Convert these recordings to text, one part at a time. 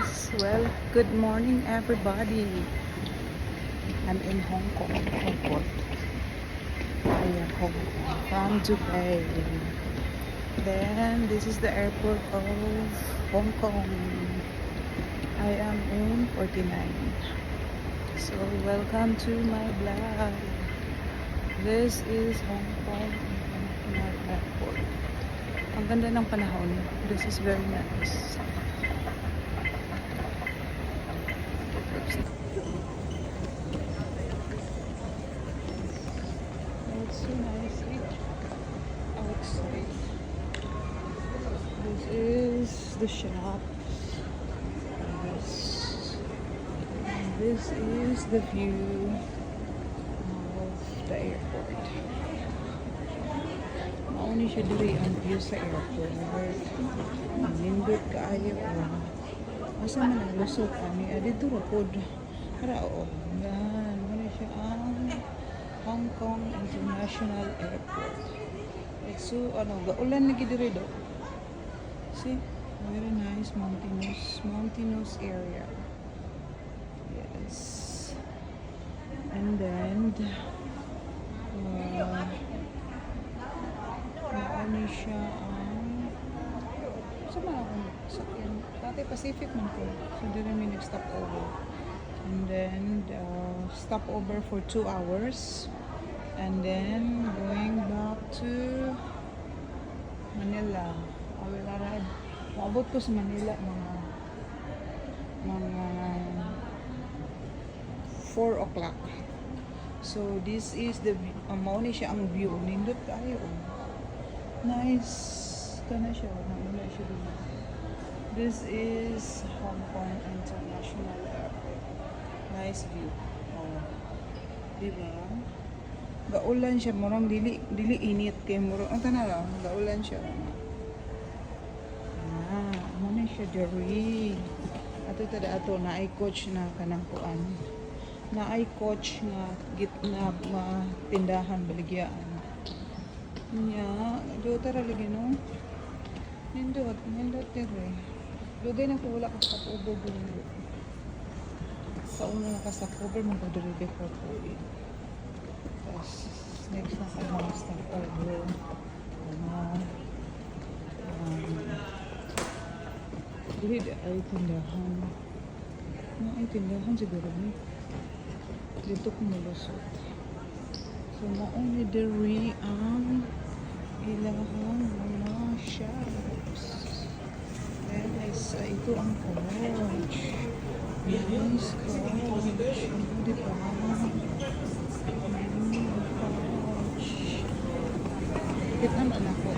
guys. Well, good morning everybody. I'm in Hong Kong airport. I am Hong Kong from Dubai. Then this is the airport of Hong Kong. I am in 49. So welcome to my vlog. This is Hong Kong International Airport. Ang ganda ng panahon. This is very nice. It's so nice outside. This is the shop. This is the view of the airport. Mauni siya diri ang view sa airport. Nindot kaayo. Asa man ang lusot kami? Dito ra pod. Para oo. Yan. Muna siya ang Hong Kong International Airport. So, gaulan lagi diri do. See? Very nice mountainous area. Yes. And then, mauni siya ang sama akong sakyan. Dati Pacific man ko. So, dito may nag-stop over. And then, stop over for 2 hours. And then, going back to Manila. I will arrive. Maabot ko sa Manila mga 4 o'clock. So, this is the mauni siya ang view. Nindot tayo. Nice. Kana siya. Nauna siya dito. This is Hong Kong International Airport. Nice view. Oh. Diba? Gaulan siya. Murang dili init kay murang. Ang tanara. Gaulan siya. Muna siya diri. Ato tada ato na ay coach na kanang kuan. Na ay coach nga gitna tindahan baligyaan. Nya, do tara lagi no. Nindot dire. Dugay na ko wala ka sa over dito. Sa una na ka sa cover mo ko dire before COVID. Tapos next na sa mga stop over. Dili ay tindahan. Ay tindahan siguro ni. Dito ko malusot. So mauni diri ang ilahang mga shops. Then ito ang coach. Nice coach. Diba? Coach. Dikit naman ako.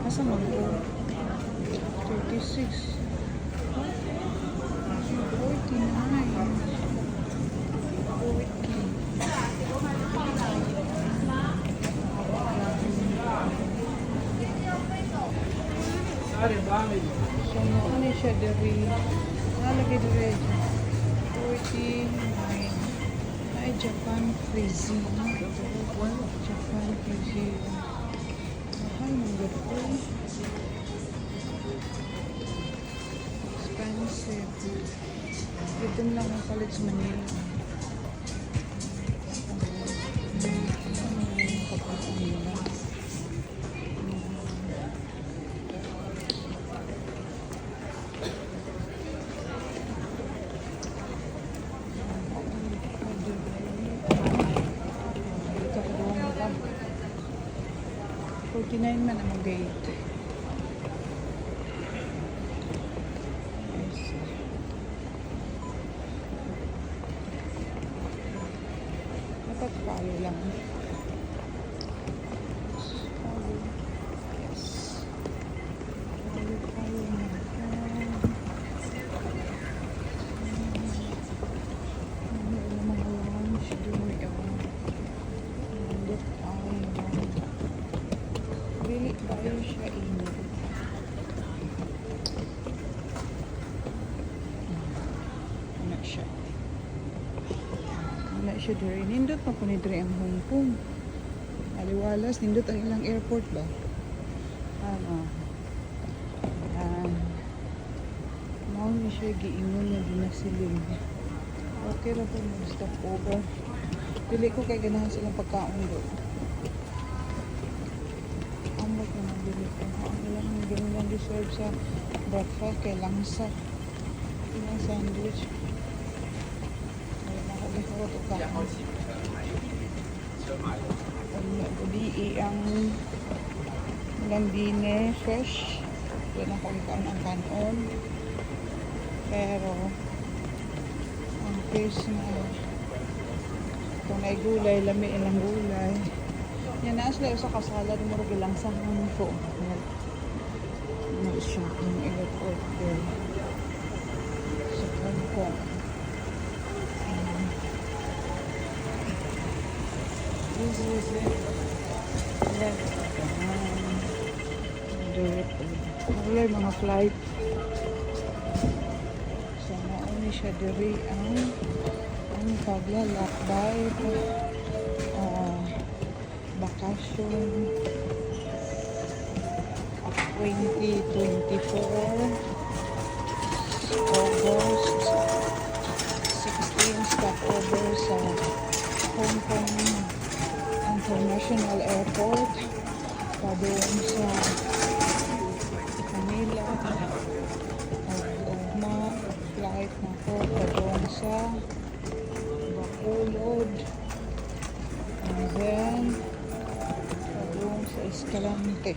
Asa mo ko? 36. 49. So, ano siya dari? Nalagay dari 49. Ay, Japan crazy. Japan crazy. Mahal mong gado. Expensive. Dito lang ang palit sa Manila. Man ang gate. Napagpalo lang. Yes. Palo na. Mga lunch doon yun. Dili tayo siya init. Ano siya? Wala siya diri. Nindot pa po ni diri ang Hong Kong. Aliwalas, nindot ang ilang airport ba? Ano. Yan. Mao ni siya giingon na ginasiling. Okay ra po mag-stop over. Dili ko kay ganahan silang pagkaon do. Ambot na nabili ko. Ang ilang ganyan deserve sa breakfast kay langsa. Ilang sandwich. Ay, nakabili ko ito ka. Gabi ang landine fresh. Wala ko ikaon ang kanon. Pero ang fish na kung may gulay, lami ilang gulay. Yan na sila sa kasala mo rin lang sa ko. Ano siya yung airport there. Sa Hong Kong. This is it. Yan. Wala yung mga flight. So, nauni siya diri ang paglalakbay bakasyon 2024 August 16 stopover sa Hong Kong International Airport pa doon sa Manila ugma flight na ko pa doon sa Bacolod and then pa doon sa Escalante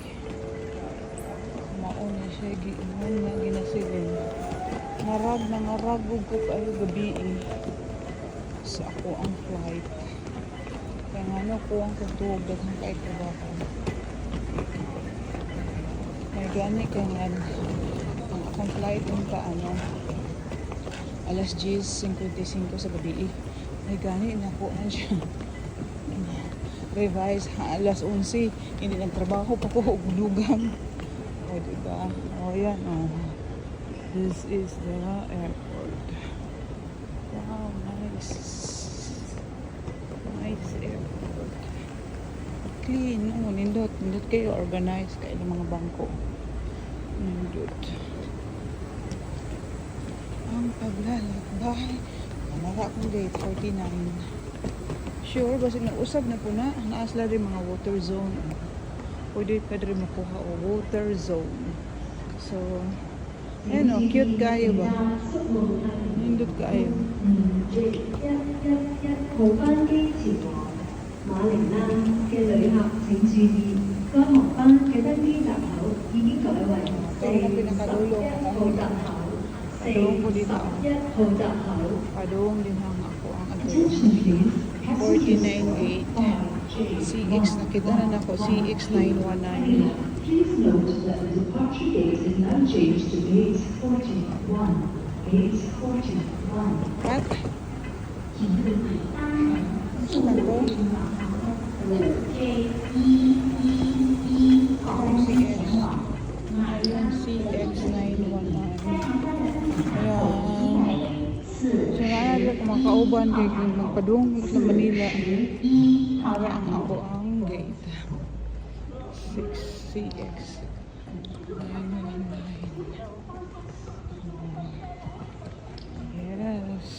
mauna siya giingon nga ginasilin ngarag ko kayo gabi sa ako ang flight kaya nga no ko ang kutog daghang kay trabaho may gani kaya nga ang akong flight unta alas 10:55 sa gabi may gani na ko na siya revise alas 11 hindi nagtrabaho pa ko ugulugan o diba o yan this is the airport wow nice airport clean nindot kayo organized kayo ng mga bangko nindot ang paglalakbay namara akong date 49 sure basta nag-usab na po na naasla rin mga water zone pwede pa rin makuha o water zone so ayun cute kayo ba nindot kayo 號班機前往馬尼拉嘅旅客請注意，該航班嘅登機閘口已經改為411號閘口，411號閘口。 padung din ang ako ang Attention please. 49 gate CX nakita na ako CX 919 Please note that the departure gate is now changed to gate 41. Gate 41. what? Saan to? Ayun, CX 919 ayan so nga kung makauban kay kung magpadungog sa Manila para ang ako ang gate 6CX 919 yes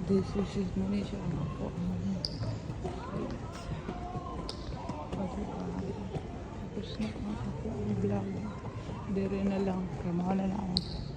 this is his Malaysia ang ako ang gate tapos na ang ako ang vlog dire na lang kamahalan ako